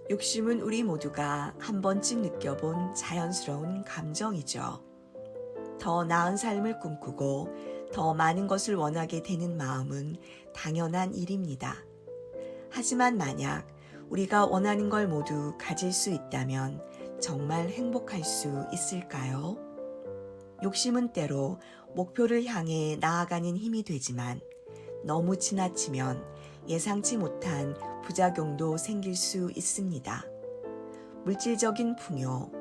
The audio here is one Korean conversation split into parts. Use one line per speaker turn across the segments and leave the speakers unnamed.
욕심은 우리 모두가 한 번쯤 느껴본 자연스러운 감정이죠. 더 나은 삶을 꿈꾸고 더 많은 것을 원하게 되는 마음은 당연한 일입니다. 하지만 만약 우리가 원하는 걸 모두 가질 수 있다면 정말 행복할 수 있을까요? 욕심은 때로 목표를 향해 나아가는 힘이 되지만 너무 지나치면 예상치 못한 부작용도 생길 수 있습니다. 물질적인 풍요,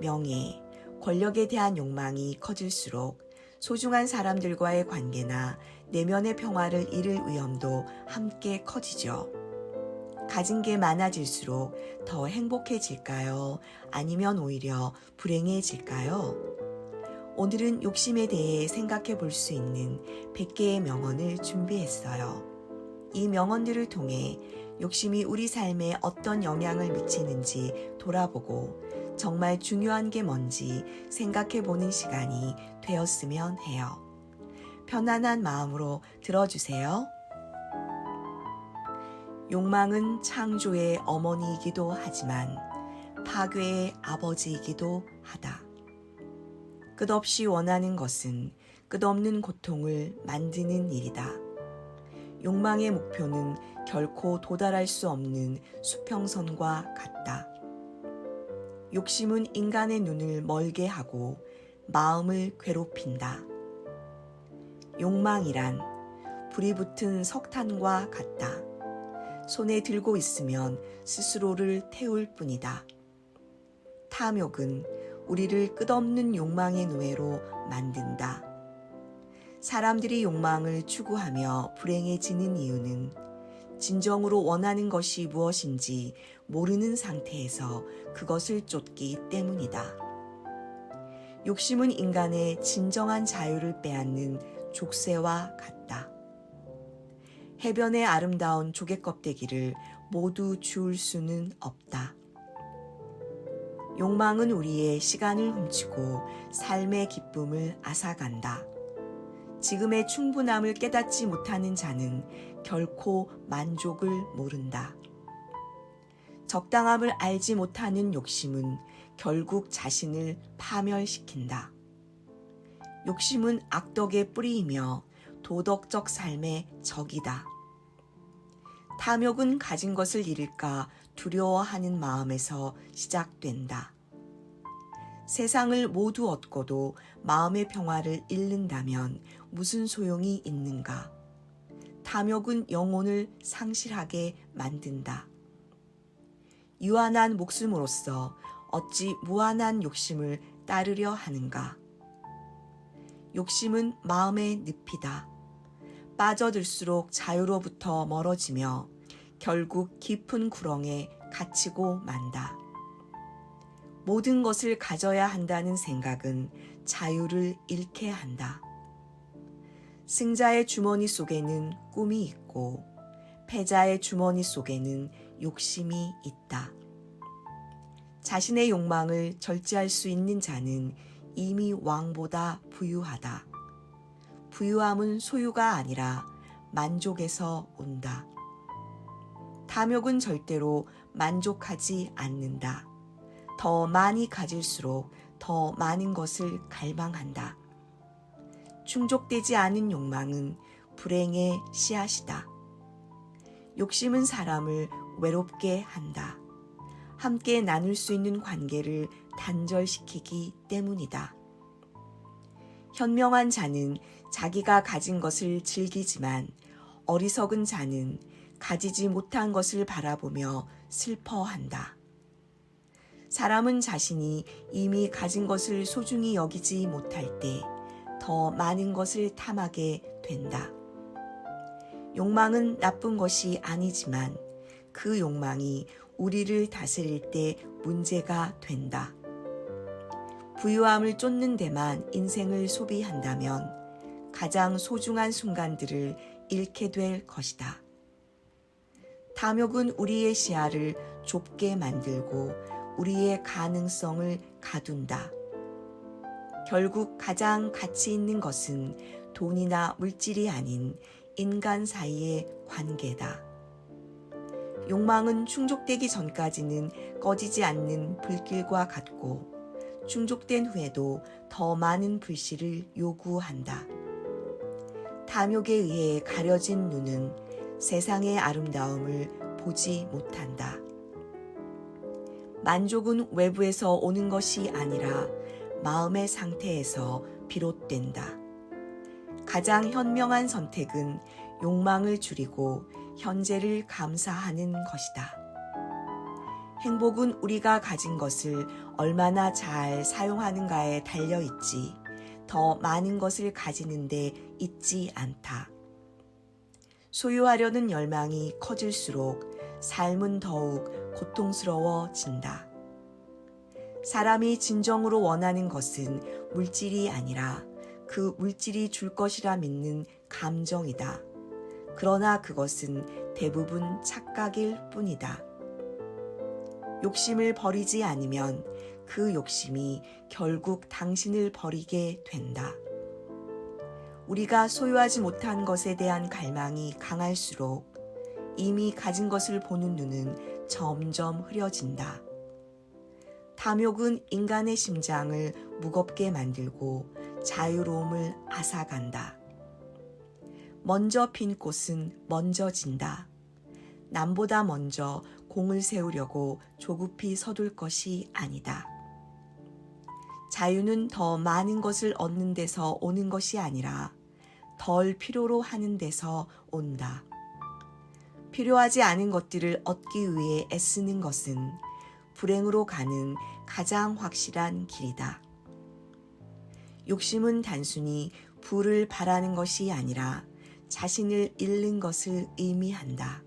명예, 권력에 대한 욕망이 커질수록 소중한 사람들과의 관계나 내면의 평화를 잃을 위험도 함께 커지죠. 가진 게 많아질수록 더 행복해질까요? 아니면 오히려 불행해질까요? 오늘은 욕심에 대해 생각해 볼 수 있는 100개의 명언을 준비했어요. 이 명언들을 통해 욕심이 우리 삶에 어떤 영향을 미치는지 돌아보고 정말 중요한 게 뭔지 생각해 보는 시간이 되었으면 해요. 편안한 마음으로 들어주세요. 욕망은 창조의 어머니이기도 하지만 파괴의 아버지이기도 하다. 끝없이 원하는 것은 끝없는 고통을 만드는 일이다. 욕망의 목표는 결코 도달할 수 없는 수평선과 같다. 욕심은 인간의 눈을 멀게 하고 마음을 괴롭힌다. 욕망이란 불이 붙은 석탄과 같다. 손에 들고 있으면 스스로를 태울 뿐이다. 탐욕은 우리를 끝없는 욕망의 노예로 만든다. 사람들이 욕망을 추구하며 불행해지는 이유는 진정으로 원하는 것이 무엇인지 모르는 상태에서 그것을 쫓기 때문이다. 욕심은 인간의 진정한 자유를 빼앗는 족쇄와 같다. 해변의 아름다운 조개 껍데기를 모두 주울 수는 없다. 욕망은 우리의 시간을 훔치고 삶의 기쁨을 앗아간다. 지금의 충분함을 깨닫지 못하는 자는 결코 만족을 모른다. 적당함을 알지 못하는 욕심은 결국 자신을 파멸시킨다. 욕심은 악덕의 뿌리이며 도덕적 삶의 적이다. 탐욕은 가진 것을 잃을까 두려워하는 마음에서 시작된다. 세상을 모두 얻고도 마음의 평화를 잃는다면 무슨 소용이 있는가? 탐욕은 영혼을 상실하게 만든다. 유한한 목숨으로서 어찌 무한한 욕심을 따르려 하는가? 욕심은 마음의 늪이다. 빠져들수록 자유로부터 멀어지며 결국 깊은 구렁에 갇히고 만다. 모든 것을 가져야 한다는 생각은 자유를 잃게 한다. 승자의 주머니 속에는 꿈이 있고 패자의 주머니 속에는 욕심이 있다. 자신의 욕망을 절제할 수 있는 자는 이미 왕보다 부유하다. 부유함은 소유가 아니라 만족에서 온다. 탐욕은 절대로 만족하지 않는다. 더 많이 가질수록 더 많은 것을 갈망한다. 충족되지 않은 욕망은 불행의 씨앗이다. 욕심은 사람을 외롭게 한다. 함께 나눌 수 있는 관계를 단절시키기 때문이다. 현명한 자는 자기가 가진 것을 즐기지만 어리석은 자는 가지지 못한 것을 바라보며 슬퍼한다. 사람은 자신이 이미 가진 것을 소중히 여기지 못할 때 더 많은 것을 탐하게 된다. 욕망은 나쁜 것이 아니지만 그 욕망이 우리를 다스릴 때 문제가 된다. 부유함을 쫓는 데만 인생을 소비한다면 가장 소중한 순간들을 잃게 될 것이다. 탐욕은 우리의 시야를 좁게 만들고 우리의 가능성을 가둔다. 결국 가장 가치 있는 것은 돈이나 물질이 아닌 인간 사이의 관계다. 욕망은 충족되기 전까지는 꺼지지 않는 불길과 같고 충족된 후에도 더 많은 불씨를 요구한다. 탐욕에 의해 가려진 눈은 세상의 아름다움을 보지 못한다. 만족은 외부에서 오는 것이 아니라 마음의 상태에서 비롯된다. 가장 현명한 선택은 욕망을 줄이고 현재를 감사하는 것이다. 행복은 우리가 가진 것을 얼마나 잘 사용하는가에 달려있지 더 많은 것을 가지는데 있지 않다. 소유하려는 열망이 커질수록 삶은 더욱 고통스러워진다. 사람이 진정으로 원하는 것은 물질이 아니라 그 물질이 줄 것이라 믿는 감정이다. 그러나 그것은 대부분 착각일 뿐이다. 욕심을 버리지 않으면 그 욕심이 결국 당신을 버리게 된다. 우리가 소유하지 못한 것에 대한 갈망이 강할수록 이미 가진 것을 보는 눈은 점점 흐려진다. 탐욕은 인간의 심장을 무겁게 만들고 자유로움을 앗아간다. 먼저 핀 꽃은 먼저 진다. 남보다 먼저 공을 세우려고 조급히 서둘 것이 아니다. 자유는 더 많은 것을 얻는 데서 오는 것이 아니라 덜 필요로 하는 데서 온다. 필요하지 않은 것들을 얻기 위해 애쓰는 것은 불행으로 가는 가장 확실한 길이다. 욕심은 단순히 부를 바라는 것이 아니라 자신을 잃는 것을 의미한다.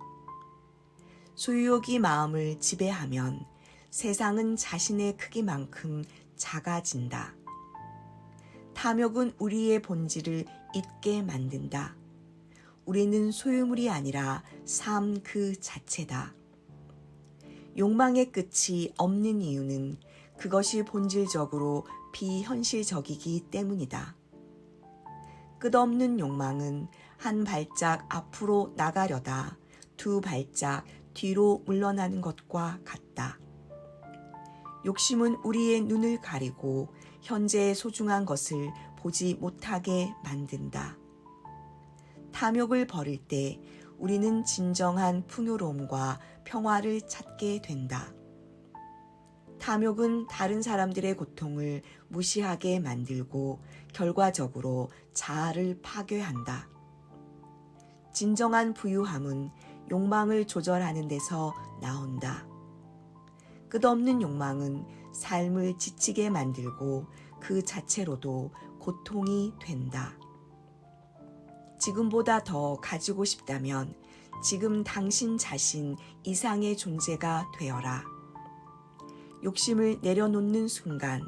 소유욕이 마음을 지배하면 세상은 자신의 크기만큼 작아진다. 탐욕은 우리의 본질을 잊게 만든다. 우리는 소유물이 아니라 삶 그 자체다. 욕망의 끝이 없는 이유는 그것이 본질적으로 비현실적이기 때문이다. 끝없는 욕망은 한 발짝 앞으로 나가려다 두 발짝 뒤로 물러나는 것과 같다. 욕심은 우리의 눈을 가리고 현재의 소중한 것을 보지 못하게 만든다. 탐욕을 버릴 때 우리는 진정한 풍요로움과 평화를 찾게 된다. 탐욕은 다른 사람들의 고통을 무시하게 만들고 결과적으로 자아를 파괴한다. 진정한 부유함은 욕망을 조절하는 데서 나온다. 끝없는 욕망은 삶을 지치게 만들고 그 자체로도 고통이 된다. 지금보다 더 가지고 싶다면 지금 당신 자신 이상의 존재가 되어라. 욕심을 내려놓는 순간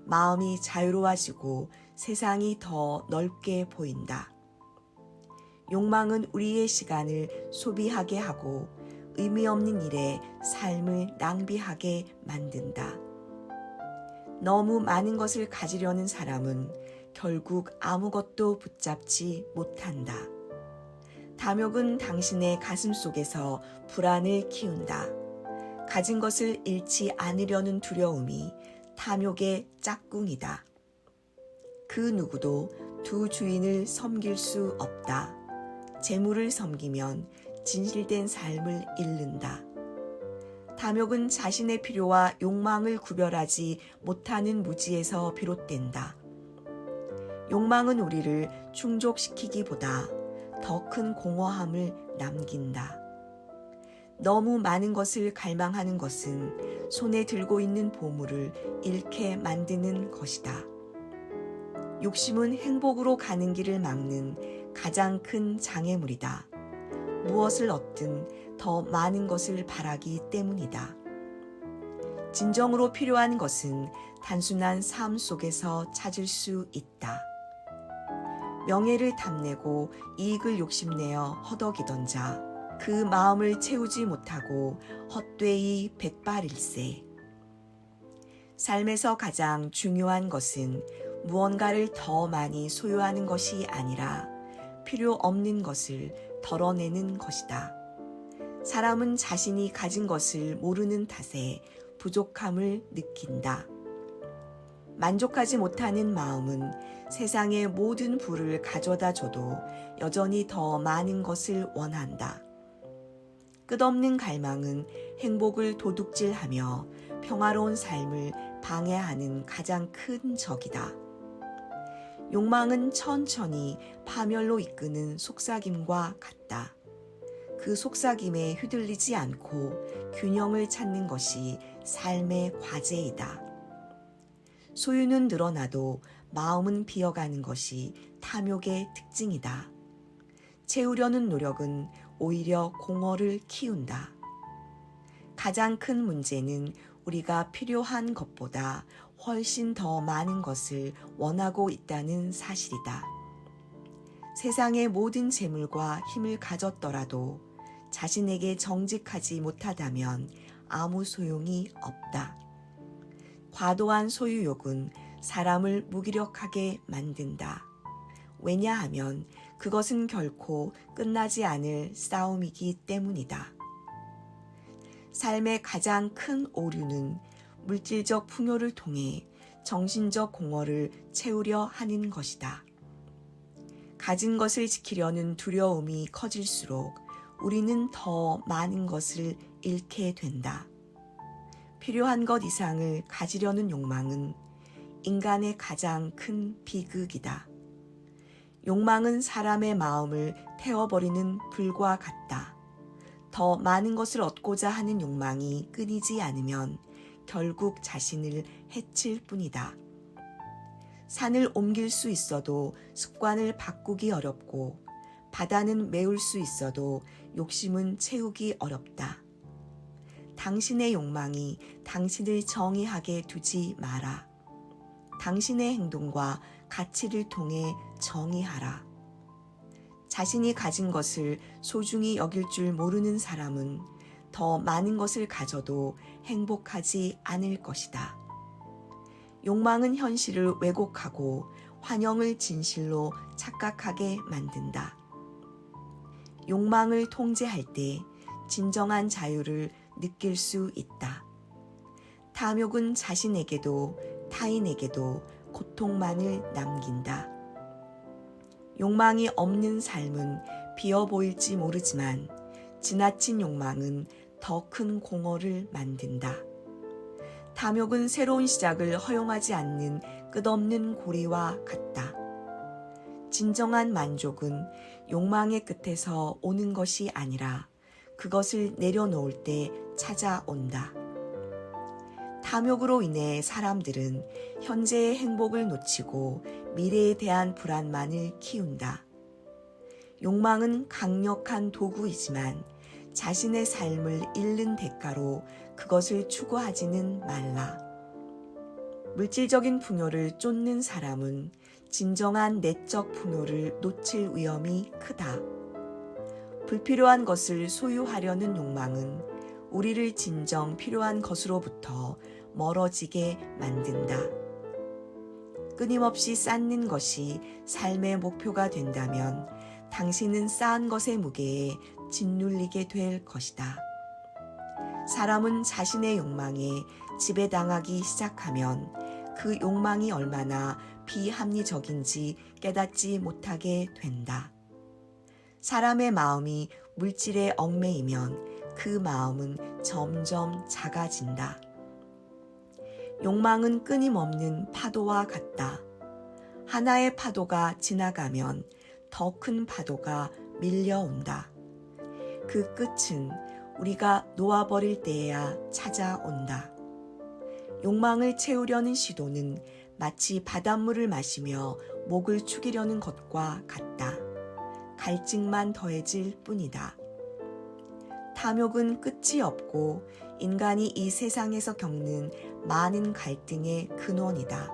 마음이 자유로워지고 세상이 더 넓게 보인다. 욕망은 우리의 시간을 소비하게 하고 의미 없는 일에 삶을 낭비하게 만든다. 너무 많은 것을 가지려는 사람은 결국 아무것도 붙잡지 못한다. 탐욕은 당신의 가슴 속에서 불안을 키운다. 가진 것을 잃지 않으려는 두려움이 탐욕의 짝꿍이다. 그 누구도 두 주인을 섬길 수 없다. 재물을 섬기면 진실된 삶을 잃는다. 탐욕은 자신의 필요와 욕망을 구별하지 못하는 무지에서 비롯된다. 욕망은 우리를 충족시키기보다 더 큰 공허함을 남긴다. 너무 많은 것을 갈망하는 것은 손에 들고 있는 보물을 잃게 만드는 것이다. 욕심은 행복으로 가는 길을 막는 가장 큰 장애물이다. 무엇을 얻든 더 많은 것을 바라기 때문이다. 진정으로 필요한 것은 단순한 삶 속에서 찾을 수 있다. 명예를 탐내고 이익을 욕심내어 허덕이던 자, 그 마음을 채우지 못하고 헛되이 백발일세. 삶에서 가장 중요한 것은 무언가를 더 많이 소유하는 것이 아니라 필요 없는 것을 덜어내는 것이다. 사람은 자신이 가진 것을 모르는 탓에 부족함을 느낀다. 만족하지 못하는 마음은 세상의 모든 부를 가져다 줘도 여전히 더 많은 것을 원한다. 끝없는 갈망은 행복을 도둑질하며 평화로운 삶을 방해하는 가장 큰 적이다. 욕망은 천천히 파멸로 이끄는 속삭임과 같다. 그 속삭임에 휘둘리지 않고 균형을 찾는 것이 삶의 과제이다. 소유는 늘어나도 마음은 비어가는 것이 탐욕의 특징이다. 채우려는 노력은 오히려 공허를 키운다. 가장 큰 문제는 우리가 필요한 것보다 훨씬 더 많은 것을 원하고 있다는 사실이다. 세상의 모든 재물과 힘을 가졌더라도 자신에게 정직하지 못하다면 아무 소용이 없다. 과도한 소유욕은 사람을 무기력하게 만든다. 왜냐하면 그것은 결코 끝나지 않을 싸움이기 때문이다. 삶의 가장 큰 오류는 물질적 풍요를 통해 정신적 공허를 채우려 하는 것이다. 가진 것을 지키려는 두려움이 커질수록 우리는 더 많은 것을 잃게 된다. 필요한 것 이상을 가지려는 욕망은 인간의 가장 큰 비극이다. 욕망은 사람의 마음을 태워버리는 불과 같다. 더 많은 것을 얻고자 하는 욕망이 끊이지 않으면 결국 자신을 해칠 뿐이다. 산을 옮길 수 있어도 습관을 바꾸기 어렵고 바다는 메울 수 있어도 욕심은 채우기 어렵다. 당신의 욕망이 당신을 정의하게 두지 마라. 당신의 행동과 가치를 통해 정의하라. 자신이 가진 것을 소중히 여길 줄 모르는 사람은 더 많은 것을 가져도 행복하지 않을 것이다. 욕망은 현실을 왜곡하고 환영을 진실로 착각하게 만든다. 욕망을 통제할 때 진정한 자유를 느낄 수 있다. 탐욕은 자신에게도 타인에게도 고통만을 남긴다. 욕망이 없는 삶은 비어 보일지 모르지만 지나친 욕망은 더 큰 공허를 만든다. 탐욕은 새로운 시작을 허용하지 않는 끝없는 고리와 같다. 진정한 만족은 욕망의 끝에서 오는 것이 아니라 그것을 내려놓을 때 찾아온다. 탐욕으로 인해 사람들은 현재의 행복을 놓치고 미래에 대한 불안만을 키운다. 욕망은 강력한 도구이지만 자신의 삶을 잃는 대가로 그것을 추구하지는 말라. 물질적인 풍요를 쫓는 사람은 진정한 내적 풍요를 놓칠 위험이 크다. 불필요한 것을 소유하려는 욕망은 우리를 진정 필요한 것으로부터 멀어지게 만든다. 끊임없이 쌓는 것이 삶의 목표가 된다면 당신은 쌓은 것의 무게에 짓눌리게 될 것이다. 사람은 자신의 욕망에 지배당하기 시작하면 그 욕망이 얼마나 비합리적인지 깨닫지 못하게 된다. 사람의 마음이 물질에 얽매이면 그 마음은 점점 작아진다. 욕망은 끊임없는 파도와 같다. 하나의 파도가 지나가면 더 큰 파도가 밀려온다. 그 끝은 우리가 놓아버릴 때에야 찾아온다. 욕망을 채우려는 시도는 마치 바닷물을 마시며 목을 축이려는 것과 같다. 갈증만 더해질 뿐이다. 탐욕은 끝이 없고 인간이 이 세상에서 겪는 많은 갈등의 근원이다.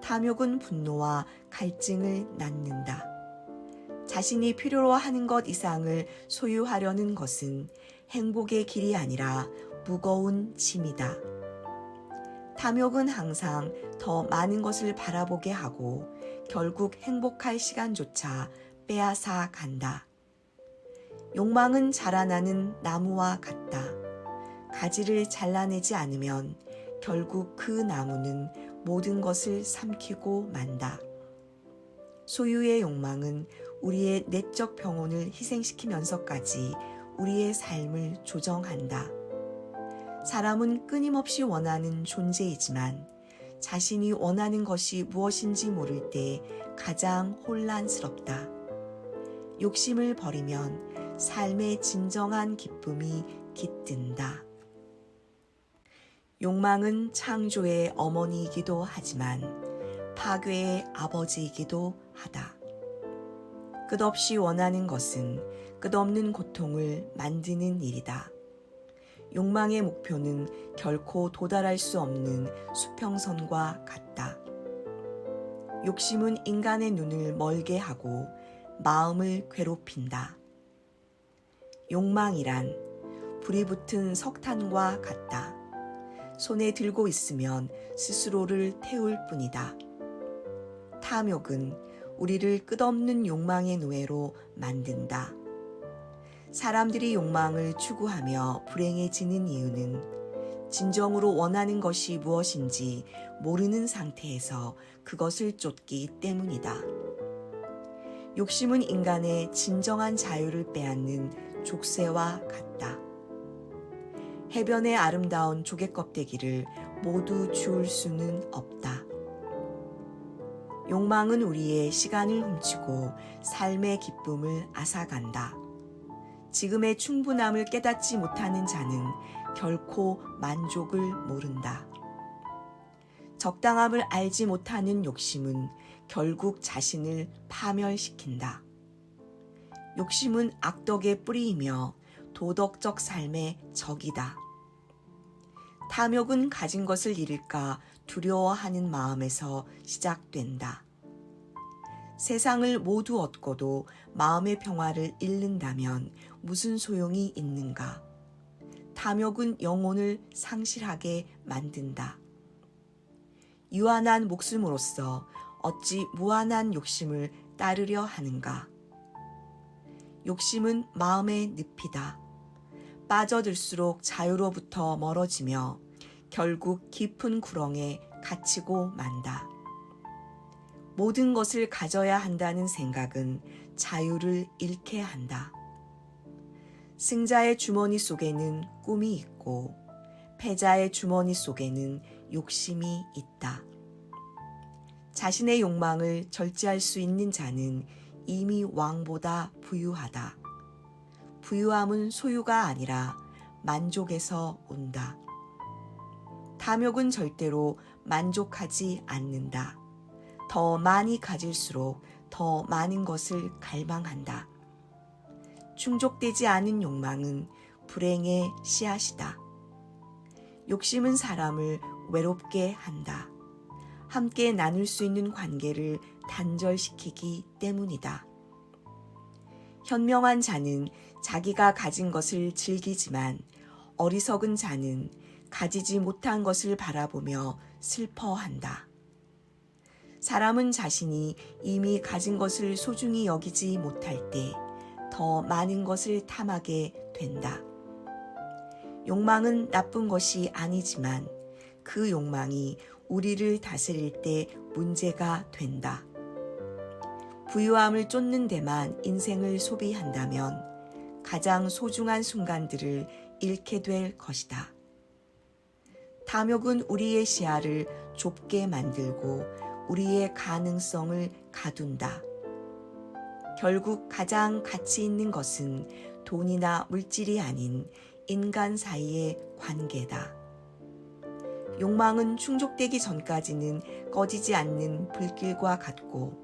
탐욕은 분노와 갈증을 낳는다. 자신이 필요로 하는 것 이상을 소유하려는 것은 행복의 길이 아니라 무거운 짐이다. 탐욕은 항상 더 많은 것을 바라보게 하고 결국 행복할 시간조차 빼앗아 간다. 욕망은 자라나는 나무와 같다. 가지를 잘라내지 않으면 결국 그 나무는 모든 것을 삼키고 만다. 소유의 욕망은 우리의 내적 평온을 희생시키면서까지 우리의 삶을 조정한다. 사람은 끊임없이 원하는 존재이지만 자신이 원하는 것이 무엇인지 모를 때 가장 혼란스럽다. 욕심을 버리면 삶의 진정한 기쁨이 깃든다. 욕망은 창조의 어머니이기도 하지만 파괴의 아버지이기도 하다. 끝없이 원하는 것은 끝없는 고통을 만드는 일이다. 욕망의 목표는 결코 도달할 수 없는 수평선과 같다. 욕심은 인간의 눈을 멀게 하고 마음을 괴롭힌다. 욕망이란 불이 붙은 석탄과 같다. 손에 들고 있으면 스스로를 태울 뿐이다. 탐욕은 우리를 끝없는 욕망의 노예로 만든다. 사람들이 욕망을 추구하며 불행해지는 이유는 진정으로 원하는 것이 무엇인지 모르는 상태에서 그것을 쫓기 때문이다. 욕심은 인간의 진정한 자유를 빼앗는 족쇄와 같다. 해변의 아름다운 조개 껍데기를 모두 주울 수는 없다. 욕망은 우리의 시간을 훔치고 삶의 기쁨을 앗아간다. 지금의 충분함을 깨닫지 못하는 자는 결코 만족을 모른다. 적당함을 알지 못하는 욕심은 결국 자신을 파멸시킨다. 욕심은 악덕의 뿌리이며 도덕적 삶의 적이다. 탐욕은 가진 것을 잃을까 두려워하는 마음에서 시작된다. 세상을 모두 얻고도 마음의 평화를 잃는다면 무슨 소용이 있는가? 탐욕은 영혼을 상실하게 만든다. 유한한 목숨으로서 어찌 무한한 욕심을 따르려 하는가? 욕심은 마음의 늪이다. 빠져들수록 자유로부터 멀어지며 결국 깊은 구렁에 갇히고 만다. 모든 것을 가져야 한다는 생각은 자유를 잃게 한다. 승자의 주머니 속에는 꿈이 있고 패자의 주머니 속에는 욕심이 있다. 자신의 욕망을 절제할 수 있는 자는 이미 왕보다 부유하다. 부유함은 소유가 아니라 만족에서 온다. 탐욕은 절대로 만족하지 않는다. 더 많이 가질수록 더 많은 것을 갈망한다. 충족되지 않은 욕망은 불행의 씨앗이다. 욕심은 사람을 외롭게 한다. 함께 나눌 수 있는 관계를 단절시키기 때문이다. 현명한 자는 자기가 가진 것을 즐기지만 어리석은 자는 가지지 못한 것을 바라보며 슬퍼한다. 사람은 자신이 이미 가진 것을 소중히 여기지 못할 때 더 많은 것을 탐하게 된다. 욕망은 나쁜 것이 아니지만 그 욕망이 우리를 다스릴 때 문제가 된다. 부유함을 쫓는 데만 인생을 소비한다면 가장 소중한 순간들을 잃게 될 것이다. 탐욕은 우리의 시야를 좁게 만들고 우리의 가능성을 가둔다. 결국 가장 가치 있는 것은 돈이나 물질이 아닌 인간 사이의 관계다. 욕망은 충족되기 전까지는 꺼지지 않는 불길과 같고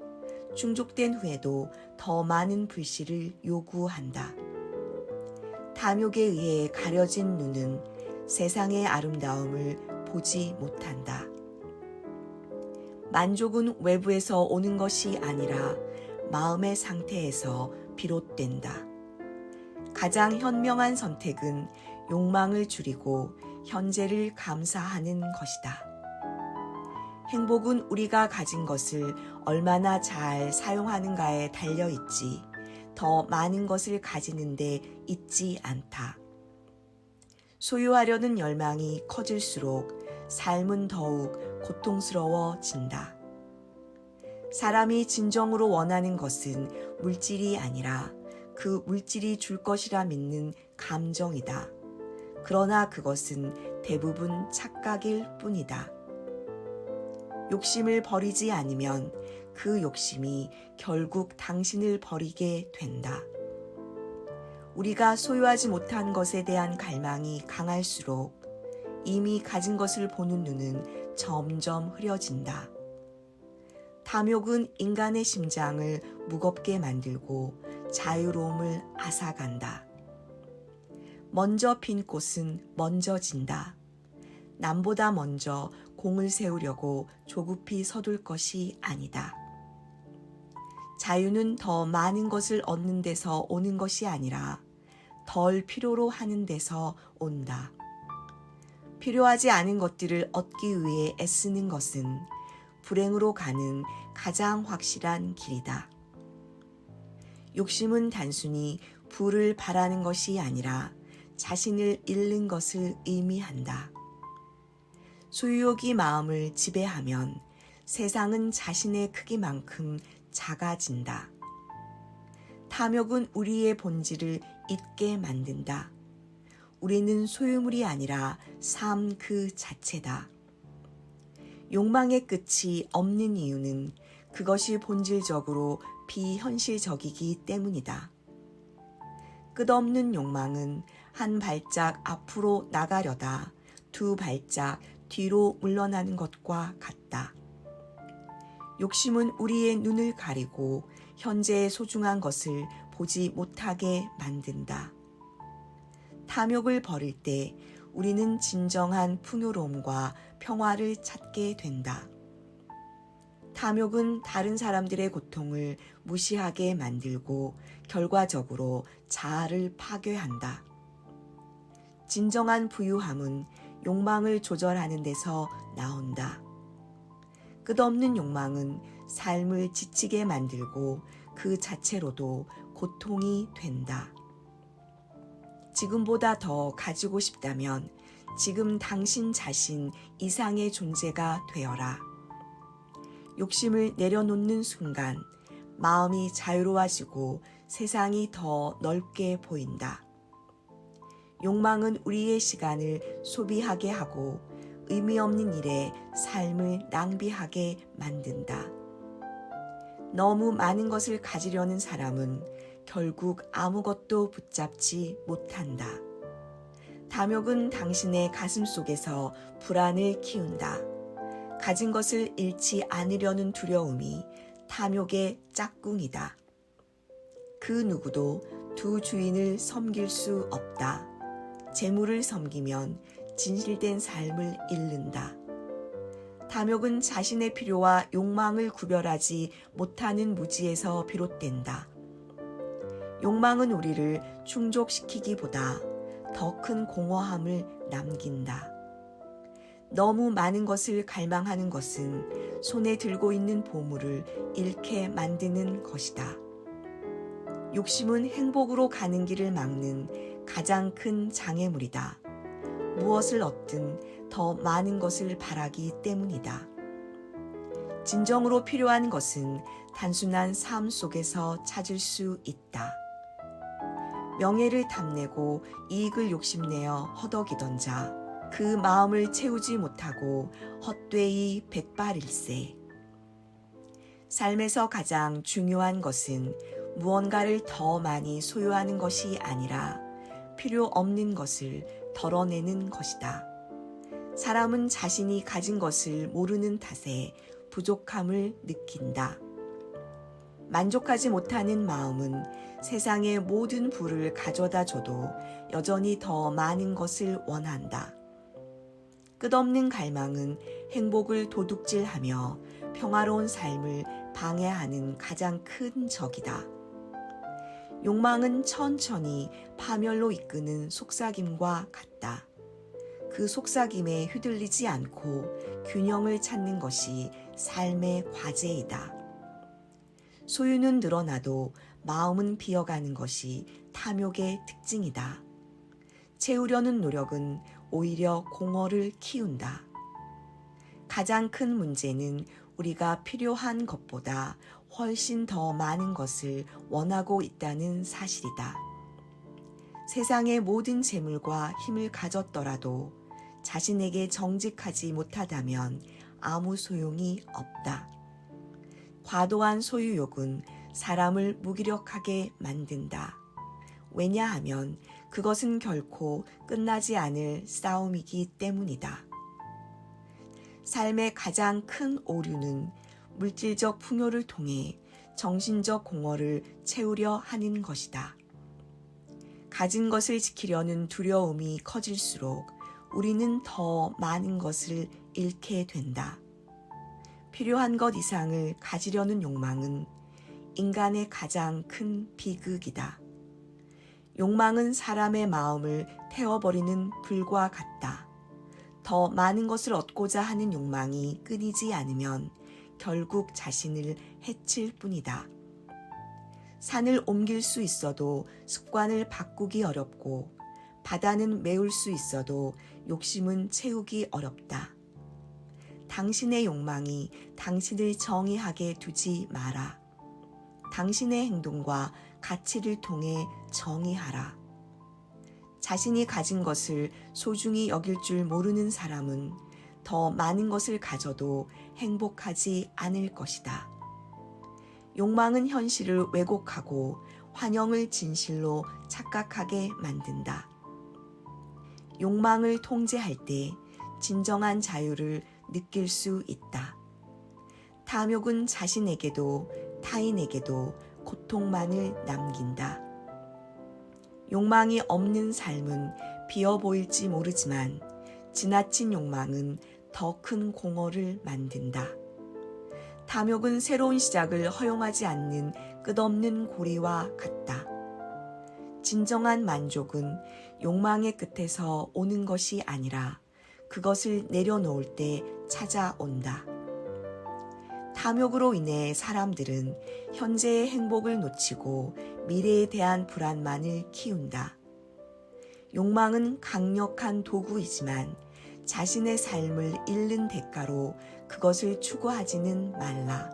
충족된 후에도 더 많은 불씨를 요구한다. 탐욕에 의해 가려진 눈은 세상의 아름다움을 보지 못한다. 만족은 외부에서 오는 것이 아니라 마음의 상태에서 비롯된다. 가장 현명한 선택은 욕망을 줄이고 현재를 감사하는 것이다. 행복은 우리가 가진 것을 얼마나 잘 사용하는가에 달려있지 더 많은 것을 가지는데 있지 않다. 소유하려는 열망이 커질수록 삶은 더욱 고통스러워진다. 사람이 진정으로 원하는 것은 물질이 아니라 그 물질이 줄 것이라 믿는 감정이다. 그러나 그것은 대부분 착각일 뿐이다. 욕심을 버리지 않으면 그 욕심이 결국 당신을 버리게 된다. 우리가 소유하지 못한 것에 대한 갈망이 강할수록 이미 가진 것을 보는 눈은 점점 흐려진다. 탐욕은 인간의 심장을 무겁게 만들고 자유로움을 앗아간다. 먼저 핀 꽃은 먼저 진다. 남보다 먼저 공을 세우려고 조급히 서둘 것이 아니다. 자유는 더 많은 것을 얻는 데서 오는 것이 아니라 덜 필요로 하는 데서 온다. 필요하지 않은 것들을 얻기 위해 애쓰는 것은 불행으로 가는 가장 확실한 길이다. 욕심은 단순히 부를 바라는 것이 아니라 자신을 잃는 것을 의미한다. 소유욕이 마음을 지배하면 세상은 자신의 크기만큼 작아진다. 탐욕은 우리의 본질을 잊게 만든다. 우리는 소유물이 아니라 삶 그 자체다. 욕망의 끝이 없는 이유는 그것이 본질적으로 비현실적이기 때문이다. 끝없는 욕망은 한 발짝 앞으로 나가려다 두 발짝 뒤로 물러나는 것과 같다. 욕심은 우리의 눈을 가리고 현재의 소중한 것을 보지 못하게 만든다. 탐욕을 버릴 때 우리는 진정한 풍요로움과 평화를 찾게 된다. 탐욕은 다른 사람들의 고통을 무시하게 만들고 결과적으로 자아를 파괴한다. 진정한 부유함은 욕망을 조절하는 데서 나온다. 끝없는 욕망은 삶을 지치게 만들고 그 자체로도 고통이 된다. 지금보다 더 가지고 싶다면 지금 당신 자신 이상의 존재가 되어라. 욕심을 내려놓는 순간 마음이 자유로워지고 세상이 더 넓게 보인다. 욕망은 우리의 시간을 소비하게 하고 의미 없는 일에 삶을 낭비하게 만든다. 너무 많은 것을 가지려는 사람은 결국 아무것도 붙잡지 못한다. 탐욕은 당신의 가슴 속에서 불안을 키운다. 가진 것을 잃지 않으려는 두려움이 탐욕의 짝꿍이다. 그 누구도 두 주인을 섬길 수 없다. 재물을 섬기면 진실된 삶을 잃는다. 탐욕은 자신의 필요와 욕망을 구별하지 못하는 무지에서 비롯된다. 욕망은 우리를 충족시키기보다 더 큰 공허함을 남긴다. 너무 많은 것을 갈망하는 것은 손에 들고 있는 보물을 잃게 만드는 것이다. 욕심은 행복으로 가는 길을 막는 가장 큰 장애물이다. 무엇을 얻든 더 많은 것을 바라기 때문이다. 진정으로 필요한 것은 단순한 삶 속에서 찾을 수 있다. 명예를 탐내고 이익을 욕심내어 허덕이던 자, 그 마음을 채우지 못하고 헛되이 백발일세. 삶에서 가장 중요한 것은 무언가를 더 많이 소유하는 것이 아니라 필요 없는 것을 덜어내는 것이다. 사람은 자신이 가진 것을 모르는 탓에 부족함을 느낀다. 만족하지 못하는 마음은 세상의 모든 부를 가져다 줘도 여전히 더 많은 것을 원한다. 끝없는 갈망은 행복을 도둑질하며 평화로운 삶을 방해하는 가장 큰 적이다. 욕망은 천천히 파멸로 이끄는 속삭임과 같다. 그 속삭임에 휘둘리지 않고 균형을 찾는 것이 삶의 과제이다. 소유는 늘어나도 마음은 비어가는 것이 탐욕의 특징이다. 채우려는 노력은 오히려 공허를 키운다. 가장 큰 문제는 우리가 필요한 것보다 훨씬 더 많은 것을 원하고 있다는 사실이다. 세상의 모든 재물과 힘을 가졌더라도 자신에게 정직하지 못하다면 아무 소용이 없다. 과도한 소유욕은 사람을 무기력하게 만든다. 왜냐하면 그것은 결코 끝나지 않을 싸움이기 때문이다. 삶의 가장 큰 오류는 물질적 풍요를 통해 정신적 공허를 채우려 하는 것이다. 가진 것을 지키려는 두려움이 커질수록 우리는 더 많은 것을 잃게 된다. 필요한 것 이상을 가지려는 욕망은 인간의 가장 큰 비극이다. 욕망은 사람의 마음을 태워버리는 불과 같다. 더 많은 것을 얻고자 하는 욕망이 끊이지 않으면 결국 자신을 해칠 뿐이다. 산을 옮길 수 있어도 습관을 바꾸기 어렵고 바다는 메울 수 있어도 욕심은 채우기 어렵다. 당신의 욕망이 당신을 정의하게 두지 마라. 당신의 행동과 가치를 통해 정의하라. 자신이 가진 것을 소중히 여길 줄 모르는 사람은 더 많은 것을 가져도 행복하지 않을 것이다. 욕망은 현실을 왜곡하고 환영을 진실로 착각하게 만든다. 욕망을 통제할 때 진정한 자유를 느낄 수 있다. 탐욕은 자신에게도 타인에게도 고통만을 남긴다. 욕망이 없는 삶은 비어 보일지 모르지만 지나친 욕망은 더 큰 공허를 만든다. 탐욕은 새로운 시작을 허용하지 않는 끝없는 고리와 같다. 진정한 만족은 욕망의 끝에서 오는 것이 아니라 그것을 내려놓을 때 찾아온다. 탐욕으로 인해 사람들은 현재의 행복을 놓치고 미래에 대한 불안만을 키운다. 욕망은 강력한 도구이지만 자신의 삶을 잃는 대가로 그것을 추구하지는 말라.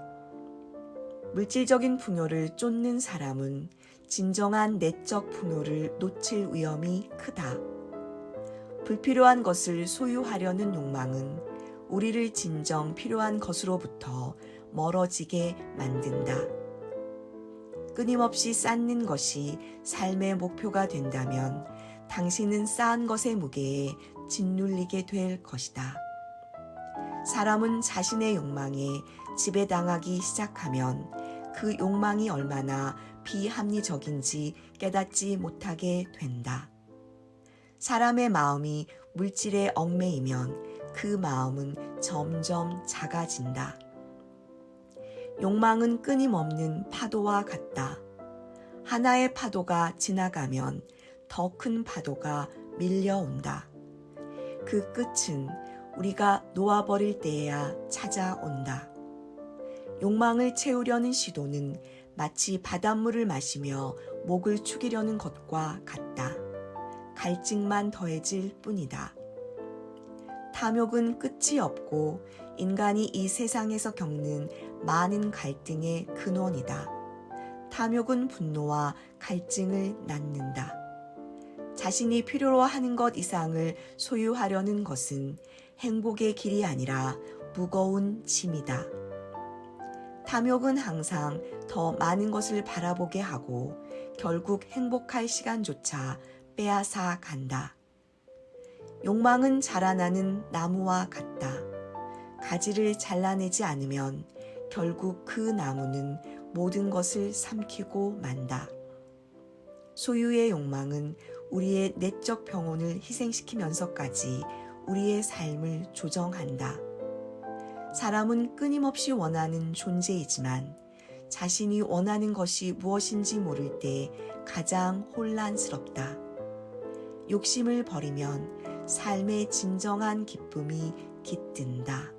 물질적인 풍요를 쫓는 사람은 진정한 내적 풍요를 놓칠 위험이 크다. 불필요한 것을 소유하려는 욕망은 우리를 진정 필요한 것으로부터 멀어지게 만든다. 끊임없이 쌓는 것이 삶의 목표가 된다면 당신은 쌓은 것의 무게에 짓눌리게 될 것이다. 사람은 자신의 욕망에 지배당하기 시작하면 그 욕망이 얼마나 비합리적인지 깨닫지 못하게 된다. 사람의 마음이 물질에 얽매이면 그 마음은 점점 작아진다. 욕망은 끊임없는 파도와 같다. 하나의 파도가 지나가면 더 큰 파도가 밀려온다. 그 끝은 우리가 놓아버릴 때에야 찾아온다. 욕망을 채우려는 시도는 마치 바닷물을 마시며 목을 축이려는 것과 같다. 갈증만 더해질 뿐이다. 탐욕은 끝이 없고 인간이 이 세상에서 겪는 많은 갈등의 근원이다. 탐욕은 분노와 갈증을 낳는다. 자신이 필요로 하는 것 이상을 소유하려는 것은 행복의 길이 아니라 무거운 짐이다. 탐욕은 항상 더 많은 것을 바라보게 하고 결국 행복할 시간조차 빼앗아 간다. 욕망은 자라나는 나무와 같다. 가지를 잘라내지 않으면 결국 그 나무는 모든 것을 삼키고 만다. 소유의 욕망은 우리의 내적 평온을 희생시키면서까지 우리의 삶을 조정한다. 사람은 끊임없이 원하는 존재이지만 자신이 원하는 것이 무엇인지 모를 때 가장 혼란스럽다. 욕심을 버리면 삶의 진정한 기쁨이 깃든다.